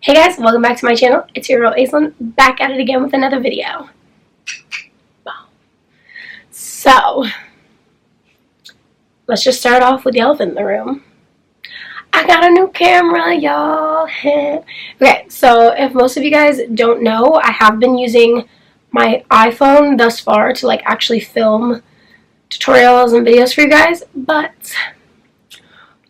Hey guys, welcome back to my channel. It's your girl Aislinn, back at it again with another video. So, let's just start off with the elephant in the room. I got a new camera, y'all. Okay, so if most of you guys don't know, I have been using my iPhone thus far to actually film tutorials and videos for you guys, but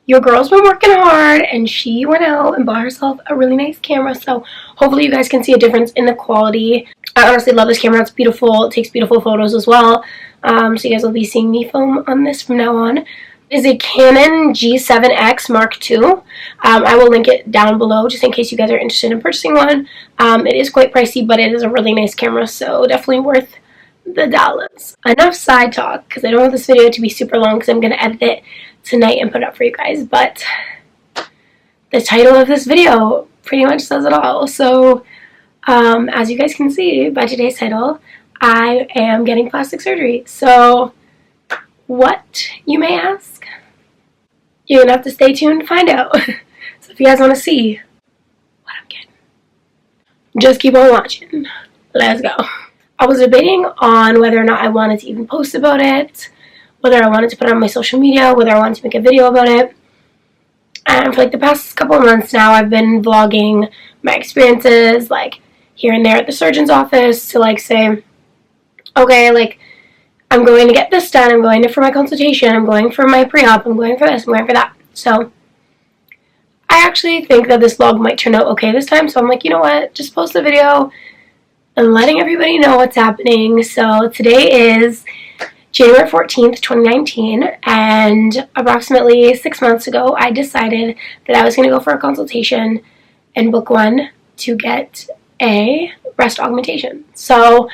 your girl's been working hard and she went out and bought herself a really nice camera, so hopefully you guys can see a difference in the quality. I honestly love this camera. It's beautiful. It takes beautiful photos as well. So you guys will be seeing me film on this from now on. It is a Canon G7X Mark II. I will link it down below just in case you guys are interested in purchasing one. It is quite pricey, but it is a really nice camera, so definitely worth the dollars. Enough side talk, because I don't want this video to be super long because I'm going to edit it tonight and put it up for you guys, but the title of this video pretty much says it all. So as you guys can see by today's title, I am getting plastic surgery. So what, you may ask? You're gonna have to stay tuned to find out. So if you guys want to see what I'm getting, just keep on watching. Let's go. I was debating on whether or not I wanted to even post about it, whether I wanted to put it on my social media, whether I wanted to make a video about it. And for the past couple of months now, I've been vlogging my experiences, here and there at the surgeon's office, to say, okay, I'm going to get this done, I'm going for my consultation, I'm going for my pre-op, I'm going for this, I'm going for that. So I actually think that this vlog might turn out okay this time, so I'm like, you know what, just post the video and letting everybody know what's happening. So today is January 14th, 2019, and approximately 6 months ago, I decided that I was going to go for a consultation and book one to get a breast augmentation. So,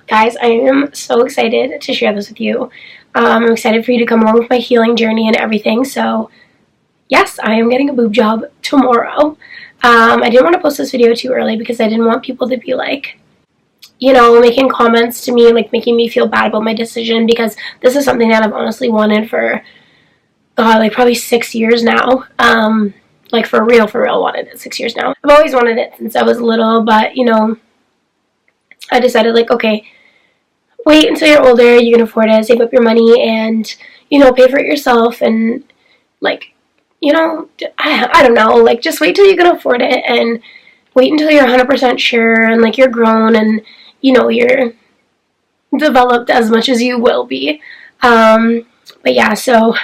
guys, I am so excited to share this with you. I'm excited for you to come along with my healing journey and everything. So, yes, I am getting a boob job tomorrow. I didn't want to post this video too early because I didn't want people to be making comments to me, making me feel bad about my decision, because this is something that I've honestly wanted for, God, probably 6 years now. For real wanted it 6 years now. I've always wanted it since I was little, but, I decided, okay, wait until you're older, you can afford it, save up your money, and, pay for it yourself, and, I don't know, just wait till you can afford it, and wait until you're 100% sure, and, you're grown, and, you're developed as much as you will be. But yeah, so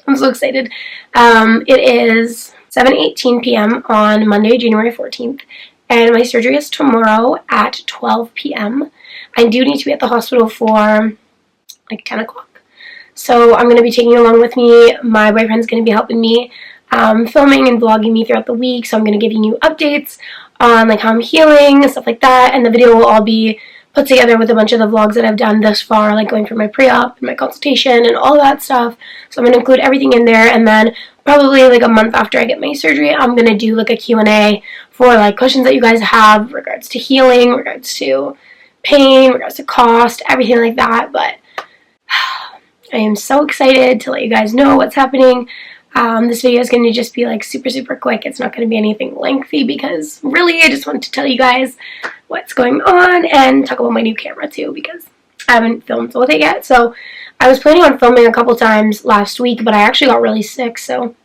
I'm so excited. It is 7:18 p.m. on Monday, January 14th, and my surgery is tomorrow at 12 p.m. I do need to be at the hospital for 10 o'clock. So I'm going to be taking you along with me. My boyfriend's going to be helping me filming and vlogging me throughout the week, so I'm going to give you updates on how I'm healing and stuff like that, and the video will all be put together with a bunch of the vlogs that I've done thus far, going for my pre-op and my consultation and all that stuff. So I'm going to include everything in there, and then probably a month after I get my surgery, I'm going to do a Q&A for questions that you guys have regards to healing, regards to pain, regards to cost, everything like that. But I am so excited to let you guys know what's happening. This video is going to just be super quick. It's not going to be anything lengthy because really I just want to tell you guys what's going on and talk about my new camera too, because I haven't filmed with it yet. So I was planning on filming a couple times last week, but I actually got really sick, so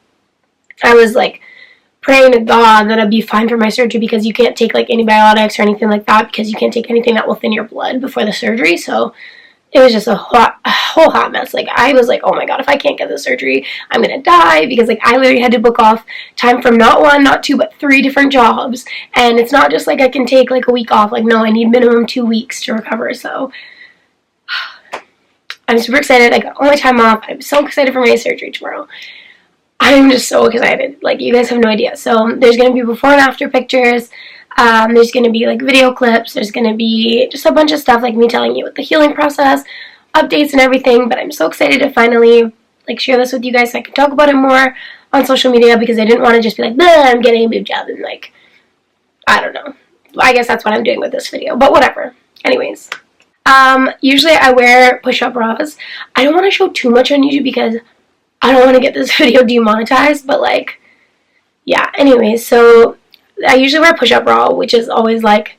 I was praying to God that I'd be fine for my surgery, because you can't take antibiotics or anything like that, because you can't take anything that will thin your blood before the surgery. So it was just a whole hot mess. I was oh my God, if I can't get the surgery, I'm gonna die, because I literally had to book off time from not one, not two, but 3 different jobs. And it's not just I can take a week off. No, I need minimum 2 weeks to recover. So I'm super excited. I got all my time off. I'm so excited for my surgery tomorrow. I'm just so excited. You guys have no idea. So there's gonna be before and after pictures. There's going to be video clips, there's going to be just a bunch of stuff me telling you what the healing process, updates and everything, but I'm so excited to finally share this with you guys so I can talk about it more on social media, because I didn't want to just be I'm getting a boob job and I don't know. I guess that's what I'm doing with this video, but whatever. Anyways, usually I wear push-up bras. I don't want to show too much on YouTube because I don't want to get this video demonetized, but yeah, anyways, so I usually wear a push-up bra, which is always like,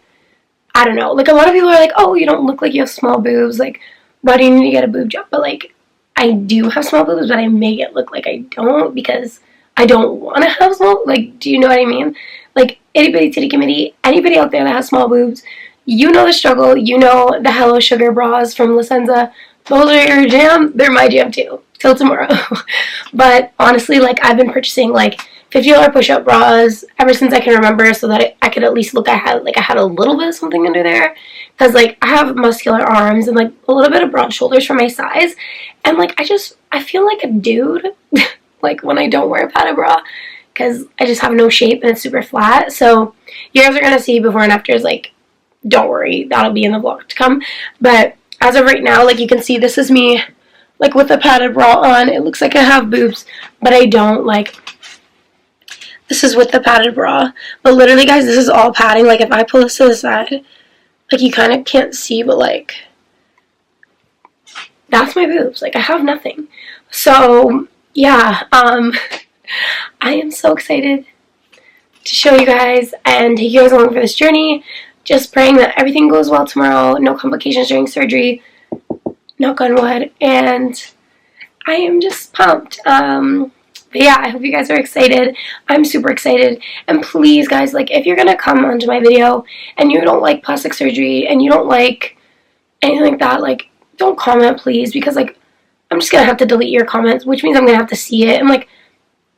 I don't know, like a lot of people are like, oh, you don't look like you have small boobs, like, why do you need to get a boob job? But like, I do have small boobs, but I make it look like I don't because I don't want to have small, like, do you know what I mean? Like, itty bitty titty committee, anybody out there that has small boobs, you know the struggle, you know the Hello Sugar bras from La Senza. Those are your jam, they're my jam too, till tomorrow. But honestly, like, I've been purchasing like $50 push-up bras ever since I can remember, so that I could at least look, I had a little bit of something under there, because like I have muscular arms and like a little bit of broad shoulders for my size, and like I feel like a dude like when I don't wear a padded bra, because I just have no shape and it's super flat. So you guys are gonna see before and afters, like, don't worry, that'll be in the vlog to come. But as of right now, like, you can see this is me like with a padded bra on. It looks like I have boobs, but I don't. Like, this is with the padded bra, but literally, guys, this is all padding. Like, if I pull this to the side, like, you kind of can't see, but like, that's my boobs. Like, I have nothing. So yeah, I am so excited to show you guys and take you guys along for this journey. Just praying that everything goes well tomorrow, no complications during surgery, knock on wood, and I am just pumped. But yeah, I hope you guys are excited. I'm super excited. And please, guys, like, if you're gonna come onto my video and you don't like plastic surgery and you don't like anything like that, like, don't comment, please, because like, I'm just gonna have to delete your comments, which means I'm gonna have to see it. And like,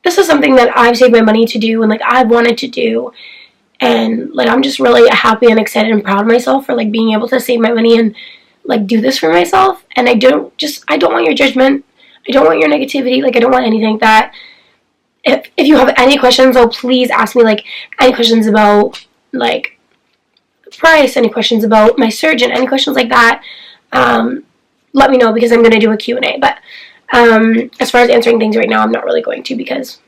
this is something that I've saved my money to do and like I've wanted to do. And like, I'm just really happy and excited and proud of myself for like being able to save my money and like do this for myself. And I don't want your judgment. I don't want your negativity. Like, I don't want anything like that. If you have any questions, oh, please ask me, like, any questions about like the price, any questions about my surgeon, any questions like that. Let me know, because I'm gonna do a Q&A. But as far as answering things right now, I'm not really going to, because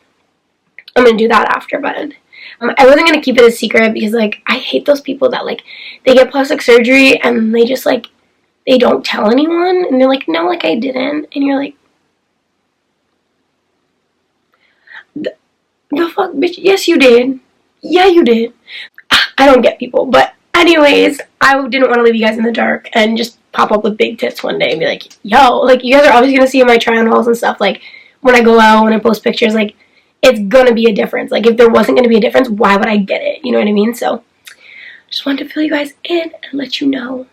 I'm gonna do that after. But I wasn't going to keep it a secret, because, like, I hate those people that, like, they get plastic surgery and they just, like, they don't tell anyone. And they're like, no, like, I didn't. And you're like, the fuck, bitch? Yes, you did. Yeah, you did. I don't get people. But anyways, I didn't want to leave you guys in the dark and just pop up with big tits one day and be like, yo, like, you guys are always going to see my try-on hauls and stuff. Like, when I go out, when I post pictures, like, it's gonna be a difference. Like, if there wasn't gonna be a difference, why would I get it? You know what I mean? So, just wanted to fill you guys in and let you know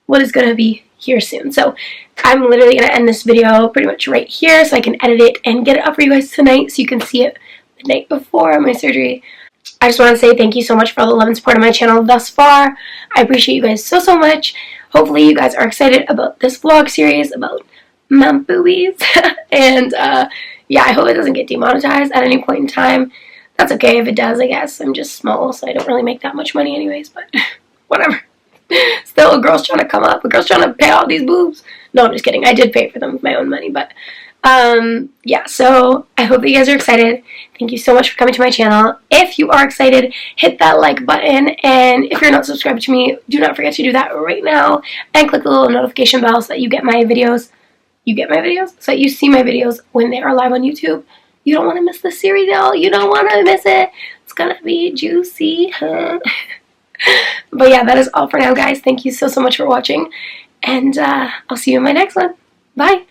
what is gonna be here soon. So, I'm literally gonna end this video pretty much right here so I can edit it and get it up for you guys tonight so you can see it the night before my surgery. I just want to say thank you so much for all the love and support of my channel thus far. I appreciate you guys so, so much. Hopefully, you guys are excited about this vlog series about my boobies. And, yeah, I hope it doesn't get demonetized at any point in time. That's okay if it does, I guess. I'm just small, so I don't really make that much money anyways, but whatever. Still, a girl's trying to come up. A girl's trying to pay all these boobs. No, I'm just kidding. I did pay for them with my own money, but yeah, so I hope that you guys are excited. Thank you so much for coming to my channel. If you are excited, hit that like button, and if you're not subscribed to me, do not forget to do that right now, and click the little notification bell so that you get my videos. So that you see my videos when they are live on YouTube. You don't want to miss this series, y'all. You don't want to miss it. It's gonna be juicy, huh? But yeah, that is all for now, guys. Thank you so, so much for watching, and I'll see you in my next one. Bye.